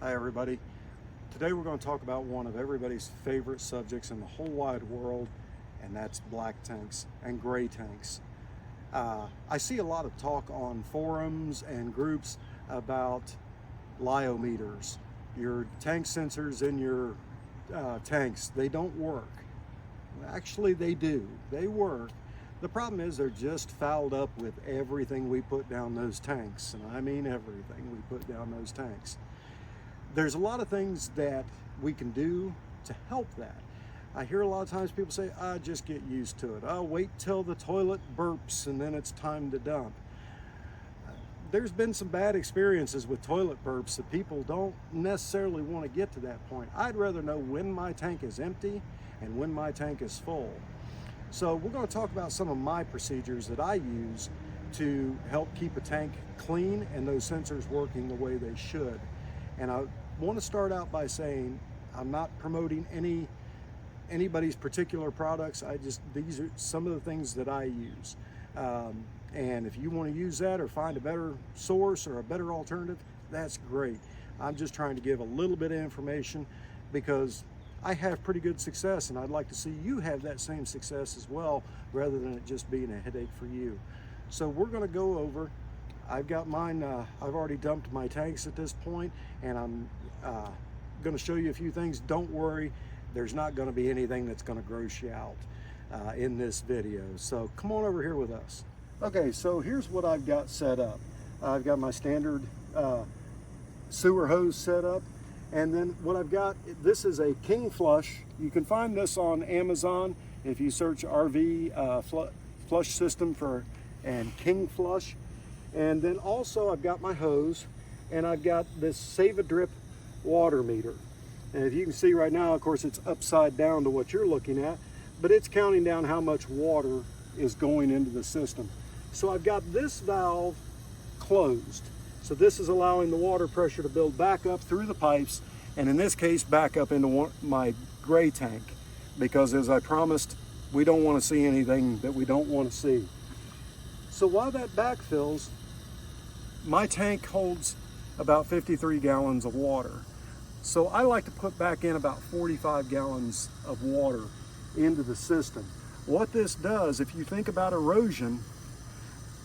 Hi everybody. Today we're going to talk about one of everybody's favorite subjects in the whole wide world, and that's black tanks and gray tanks. I see a lot of talk on forums and groups about lyometers. Your tank sensors in your tanks, they don't work. Actually they do, they work. The problem is they're just fouled up with everything we put down those tanks, and I mean everything we put down those tanks. There's a lot of things that we can do to help that. I hear a lot of times people say, just get used to it. Wait till the toilet burps and then it's time to dump. There's been some bad experiences with toilet burps that people don't necessarily want to get to that point. I'd rather know when my tank is empty and when my tank is full. So we're going to talk about some of my procedures that I use to help keep a tank clean and those sensors working the way they should. And I want to start out by saying I'm not promoting anybody's particular products. These are some of the things that I use. And if you want to use that or find a better source or a better alternative, that's great. I'm just trying to give a little bit of information because I have pretty good success, and I'd like to see you have that same success as well, rather than it just being a headache for you. So we're going to go over, I've got mine, I've already dumped my tanks at this point, and I'm going to show you a few things. Don't worry, there's not going to be anything that's going to gross you out in this video. So come on over here with us. Okay, so here's what I've got set up. I've got my standard sewer hose set up. And then what I've got, this is a King Flush. You can find this on Amazon if you search RV flush system and King Flush. And then also I've got my hose, and I've got this Save-A-Drip water meter. And if you can see right now, of course, it's upside down to what you're looking at, but it's counting down how much water is going into the system. So I've got this valve closed. So this is allowing the water pressure to build back up through the pipes, and in this case, back up into my gray tank, because as I promised, we don't want to see anything that we don't want to see. So while that backfills, my tank holds about 53 gallons of water. So I like to put back in about 45 gallons of water into the system. What this does, if you think about erosion,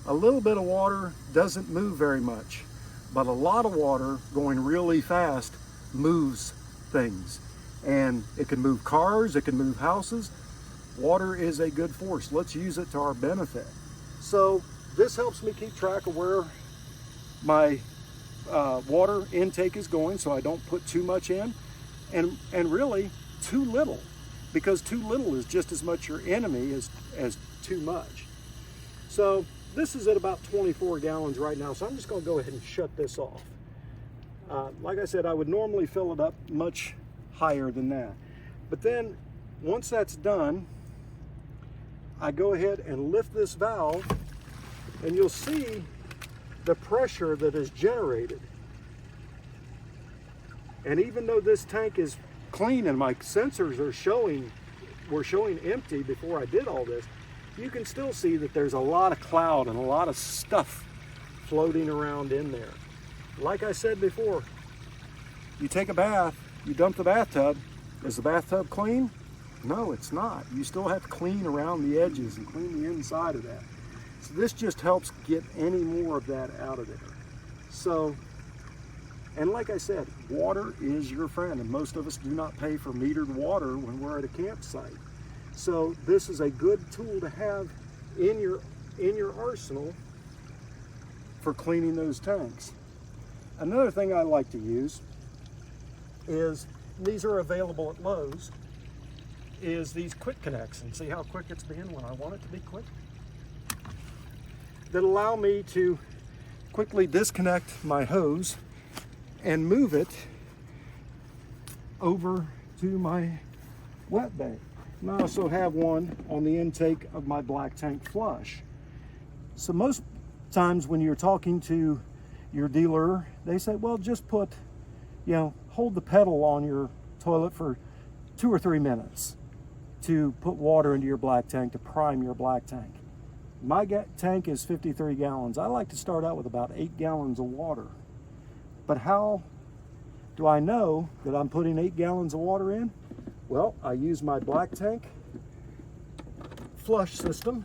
a little bit of water doesn't move very much. But a lot of water going really fast moves things. And it can move cars, it can move houses. Water is a good force. Let's use it to our benefit. So this helps me keep track of where my water intake is going, so I don't put too much in, and really too little, because too little is just as much your enemy as too much. So this is at about 24 gallons right now, so I'm just going to go ahead and shut this off. Like I said, I would normally fill it up much higher than that. But then, once that's done, I go ahead and lift this valve, and you'll see the pressure that is generated. And even though this tank is clean and my sensors were showing empty before I did all this, you can still see that there's a lot of cloud and a lot of stuff floating around in there. Like I said before, you take a bath, you dump the bathtub. Is the bathtub clean? No, it's not. You still have to clean around the edges and clean the inside of that. So this just helps get any more of that out of there. So, and like I said, water is your friend, and most of us do not pay for metered water when we're at a campsite. So this is a good tool to have in your arsenal for cleaning those tanks. Another thing I like to use is, these are available at Lowe's, is these quick connects. And see how quick it's being when I want it to be quick? That allow me to quickly disconnect my hose and move it over to my wet bank. And I also have one on the intake of my black tank flush. So most times when you're talking to your dealer, they say, well, just put, hold the pedal on your toilet for 2 or 3 minutes to put water into your black tank, to prime your black tank. My tank is 53 gallons. I like to start out with about 8 gallons of water. But how do I know that I'm putting 8 gallons of water in? Well, I use my black tank flush system.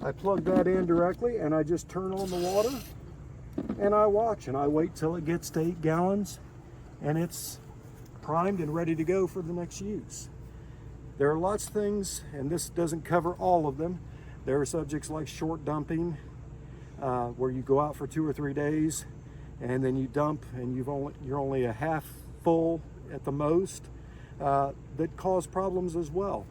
I plug that in directly and I just turn on the water and I watch and I wait till it gets to 8 gallons and it's primed and ready to go for the next use. There are lots of things, and this doesn't cover all of them. There are subjects like short dumping, where you go out for 2 or 3 days and then you dump and you're only a half full at the most, that cause problems as well.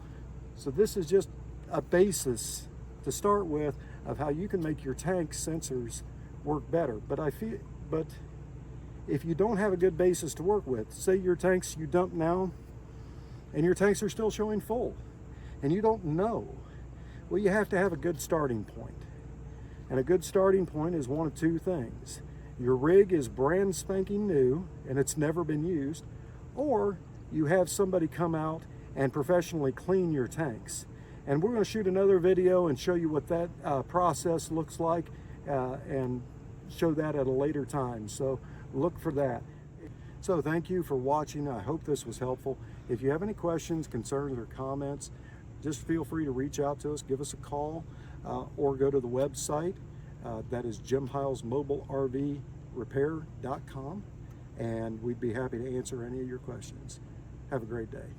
So this is just a basis to start with of how you can make your tank sensors work better. But if you don't have a good basis to work with, say your tanks you dump now and your tanks are still showing full and you don't know, well, you have to have a good starting point. And a good starting point is one of 2 things. Your rig is brand spanking new and it's never been used, or you have somebody come out and professionally clean your tanks. And we're going to shoot another video and show you what that process looks like and show that at a later time. So look for that. So thank you for watching. I hope this was helpful. If you have any questions, concerns, or comments, just feel free to reach out to us, give us a call, or go to the website. That is JimHilesMobileRVRepair.com, and we'd be happy to answer any of your questions. Have a great day.